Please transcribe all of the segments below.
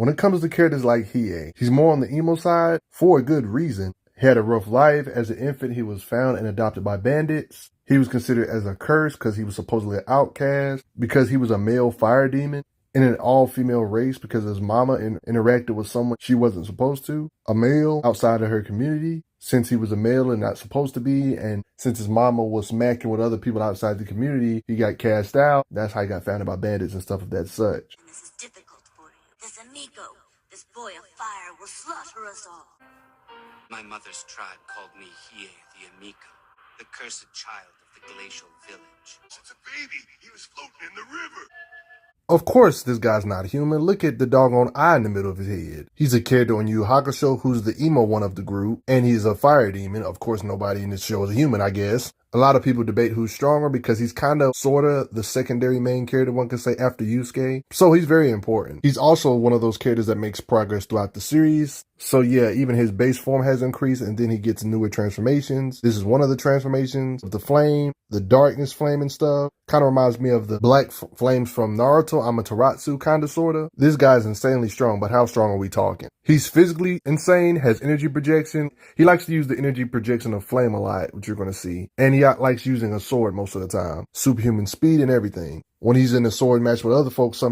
When it comes to characters like Hiei, he's more on the emo side for a good reason. He had a rough life. As an infant, he was found and adopted by bandits. He was considered as a curse because he was supposedly an outcast, because he was a male fire demon in an all-female race because his mama interacted with someone she wasn't supposed to, a male outside of her community, since he was a male and not supposed to be, and since his mama was smacking with other people outside the community, he got cast out. That's how he got found by bandits and stuff of that such. This is difficult for you. This amigo, this boy of fire, will slaughter us all. My mother's tribe called me Hiei the Amico, the cursed child of the glacial village. Since a baby, he was floating in the river. Of course, this guy's not human. Look at the doggone eye in the middle of his head. He's a character on Yu Hakusho who's the emo one of the group, and he's a fire demon. Of course, nobody in this show is a human, I guess. A lot of people debate who's stronger because he's kind of, sort of, the secondary main character, one could say, after Yusuke. So he's very important. He's also one of those characters that makes progress throughout the series. So yeah, even his base form has increased, and then he gets newer transformations. This is one of the transformations of the flame, the darkness flame and stuff. Kind of reminds me of the black flames from Naruto, Amaterasu, kind of, sort of. This guy's insanely strong, but how strong are we talking? He's physically insane, has energy projection. He likes to use the energy projection of flame a lot, which you're going to see. And he likes using a sword most of the time. Superhuman speed and everything. When he's in a sword match with other folks,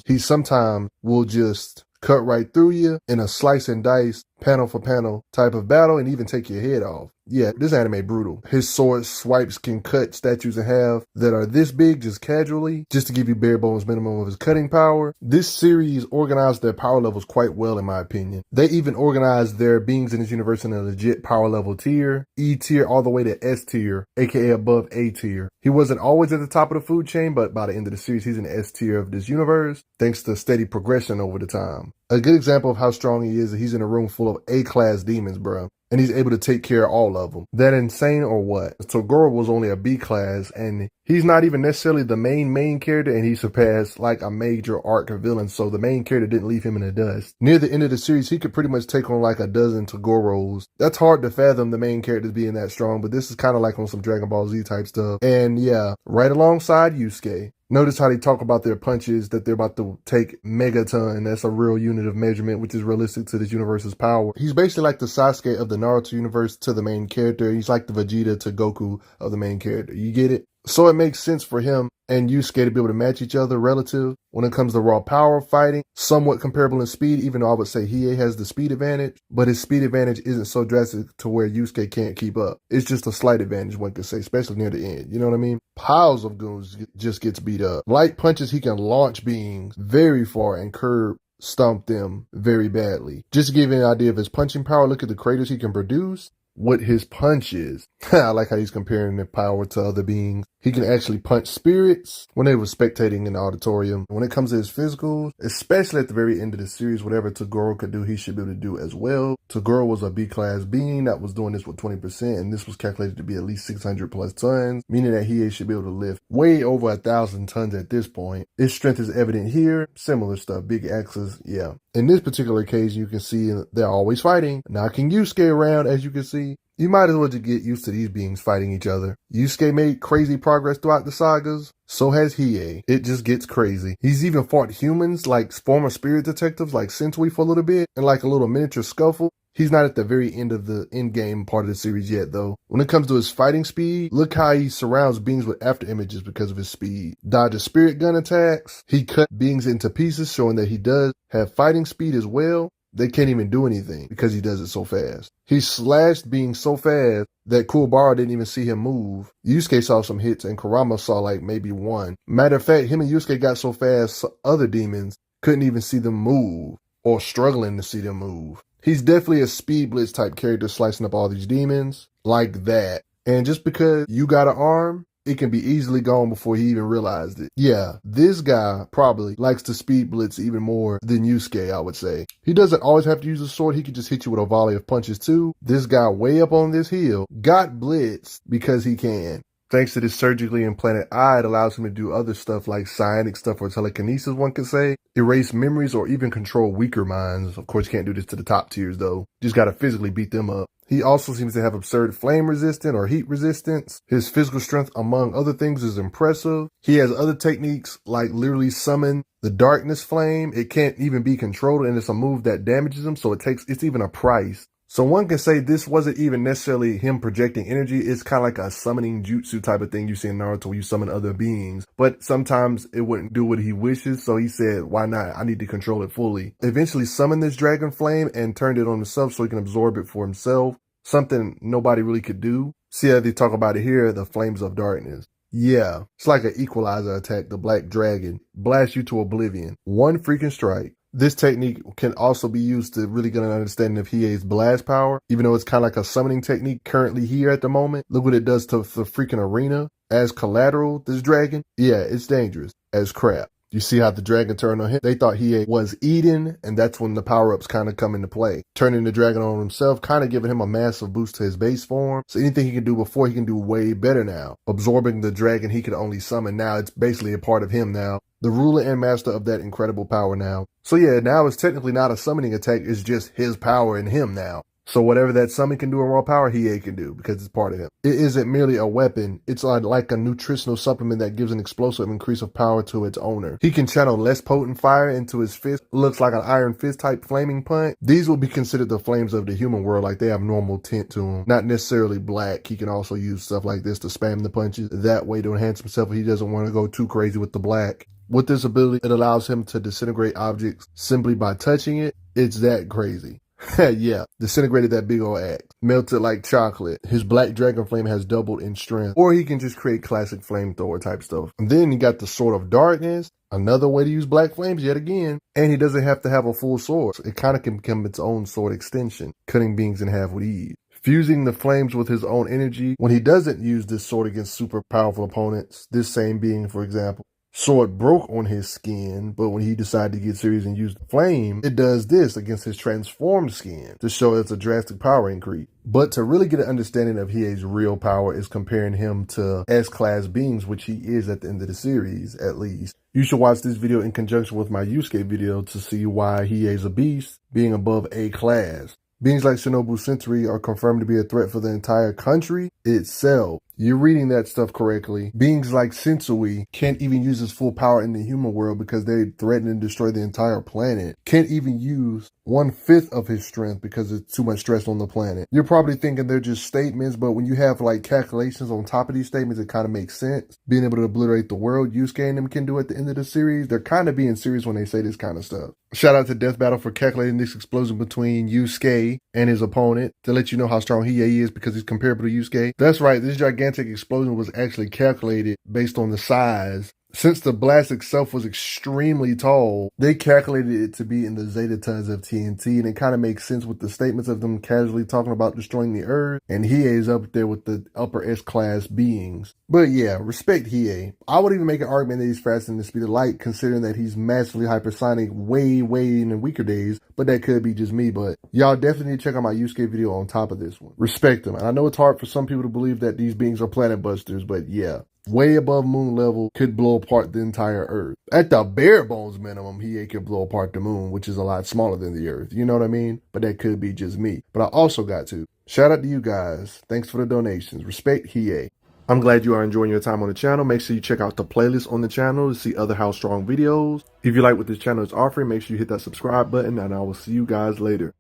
he sometimes will just cut right through you in a slice and dice, panel for panel type of battle, and even take your head off. Yeah, this anime brutal. His sword swipes can cut statues in half that are this big just casually, just to give you bare bones minimum of his cutting power. This series organized their power levels quite well, in my opinion. They even organized their beings in this universe in a legit power level tier, E tier all the way to S tier, aka above A tier. He wasn't always at the top of the food chain, but by the end of the series, he's in the S tier of this universe, thanks to steady progression over the time. A good example of how strong he is he's in a room full of A-class demons, bro. And he's able to take care of all of them. That insane or what? Toguro was only a B class, and he's not even necessarily the main character, and he surpassed like a major arc of villain, so the main character didn't leave him in the dust. Near the end of the series, he could pretty much take on like a dozen Toguros. That's hard to fathom, the main characters being that strong, but this is kind of like on some Dragon Ball Z type stuff. And yeah, right alongside Yusuke. Notice how they talk about their punches, that they're about to take megaton. That's a real unit of measurement, which is realistic to this universe's power. He's basically like the Sasuke of the Naruto universe to the main character. He's like the Vegeta to Goku of the main character. You get it? So it makes sense for him and Yusuke to be able to match each other relative when it comes to raw power fighting, somewhat comparable in speed, even though I would say Hiei has the speed advantage, but his speed advantage isn't so drastic to where Yusuke can't keep up. It's just a slight advantage, one could say, especially near the end. You know what I mean? Piles of goons just gets beat up. Light punches, he can launch beings very far and curb stomp them very badly. Just to give you an idea of his punching power, look at the craters he can produce with his punches. I like how he's comparing the power to other beings. He can actually punch spirits when they were spectating in the auditorium. When it comes to his physicals, especially at the very end of the series, whatever Toguro could do, he should be able to do as well. Toguro was a B-class being that was doing this with 20%, and this was calculated to be at least 600 plus tons, meaning that Hiei should be able to lift way over 1,000 tons at this point. His strength is evident here. Similar stuff, big axes, yeah. In this particular case, you can see they're always fighting, knocking Yusuke around, as you can see. You might as well just get used to these beings fighting each other. Yusuke made crazy progress throughout the sagas. So has Hiei. It just gets crazy. He's even fought humans, like former spirit detectives, like Sensui for a little bit, and like a little miniature scuffle. He's not at the very end of the in-game part of the series yet, though. When it comes to his fighting speed, look how he surrounds beings with after images because of his speed. Dodges spirit gun attacks. He cut beings into pieces, showing that he does have fighting speed as well. They can't even do anything because he does it so fast. He slashed beings so fast that Kuwabara didn't even see him move. Yusuke saw some hits and Kurama saw like maybe one. Matter of fact, him and Yusuke got so fast, other demons couldn't even see them move or struggling to see them move. He's definitely a speed blitz type character, slicing up all these demons like that. And just because you got an arm, it can be easily gone before he even realized it. Yeah, this guy probably likes to speed blitz even more than Yusuke, I would say. He doesn't always have to use a sword. He could just hit you with a volley of punches too. This guy way up on this hill got blitzed because he can. Thanks to this surgically implanted eye, it allows him to do other stuff like psionic stuff or telekinesis, one could say. Erase memories or even control weaker minds. Of course, you can't do this to the top tiers though. Just gotta physically beat them up. He also seems to have absurd flame resistance or heat resistance. His physical strength, among other things, is impressive. He has other techniques like literally summon the darkness flame. It can't even be controlled, and it's a move that damages him, so it's even a price. So one can say this wasn't even necessarily him projecting energy. It's kind of like a summoning jutsu type of thing you see in Naruto where you summon other beings. But sometimes it wouldn't do what he wishes, so he said, why not? I need to control it fully. Eventually summoned this dragon flame and turned it on himself so he can absorb it for himself. Something nobody really could do. See how they talk about it here, the flames of darkness. Yeah, it's like an equalizer attack, the black dragon. Blast you to oblivion. One freaking strike. This technique can also be used to really get an understanding of Hiei's blast power, even though it's kind of like a summoning technique currently here at the moment. Look what it does to the freaking arena. As collateral, this dragon, yeah, it's dangerous as crap. You see how the dragon turned on him? They thought Hiei was Eden, and that's when the power-ups kind of come into play. Turning the dragon on himself, kind of giving him a massive boost to his base form. So anything he can do before, he can do way better now. Absorbing the dragon he could only summon, now it's basically a part of him now. The ruler and master of that incredible power now. So yeah, now it's technically not a summoning attack, it's just his power in him now. So whatever that summon can do in raw power, Hiei can do because it's part of him. It isn't merely a weapon. It's like a nutritional supplement that gives an explosive increase of power to its owner. He can channel less potent fire into his fist. Looks like an iron fist type flaming punch. These will be considered the flames of the human world, like they have normal tint to them. Not necessarily black. He can also use stuff like this to spam the punches. That way to enhance himself if he doesn't want to go too crazy with the black. With this ability, it allows him to disintegrate objects simply by touching it. It's that crazy. Yeah, disintegrated that big old axe. Melted like chocolate. His black dragon flame has doubled in strength. Or he can just create classic flamethrower type stuff. And then you got the Sword of Darkness. Another way to use black flames yet again. And he doesn't have to have a full sword. So it kind of can become its own sword extension. Cutting beings in half with ease. Fusing the flames with his own energy. When he doesn't use this sword against super powerful opponents. This same being, for example. Sword broke on his skin, but when he decided to get serious and use the flame, it does this against his transformed skin to show it's a drastic power increase. But to really get an understanding of Hiei's real power is comparing him to S-class beings, which he is at the end of the series, at least. You should watch this video in conjunction with my Yusuke video to see why Hiei's a beast, being above A-class. Beings like Shinobu Sentori are confirmed to be a threat for the entire country itself. You're reading that stuff correctly. Beings like Sensui can't even use his full power in the human world because they threaten and destroy the entire planet. Can't even use 1/5 of his strength because it's too much stress on the planet. You're probably thinking they're just statements, but when you have like calculations on top of these statements, it kind of makes sense. Being able to obliterate the world, Yusuke and them can do at the end of the series. They're kind of being serious when they say this kind of stuff. Shout out to Death Battle for calculating this explosion between Yusuke and his opponent to let you know how strong Hiei is because he's comparable to Yusuke. That's right, this gigantic explosion was actually calculated based on the size. Since the blast itself was extremely tall, they calculated it to be in the zeta tons of TNT, and it kind of makes sense with the statements of them casually talking about destroying the Earth, and Hiei is up there with the upper S-class beings. But yeah, respect Hiei. I would even make an argument that he's faster than the speed of light, considering that he's massively hypersonic way in the weaker days, but that could be just me, but y'all definitely need to check out my Yusuke video on top of this one. Respect him, and I know it's hard for some people to believe that these beings are planet busters, but yeah. Way above moon level, could blow apart the entire Earth. At the bare bones minimum, Hiei could blow apart the moon, which is a lot smaller than the Earth. You know what I mean? But that could be just me. But I also got to. Shout out to you guys. Thanks for the donations. Respect Hiei. I'm glad you are enjoying your time on the channel. Make sure you check out the playlist on the channel to see other How Strong videos. If you like what this channel is offering, make sure you hit that subscribe button, and I will see you guys later.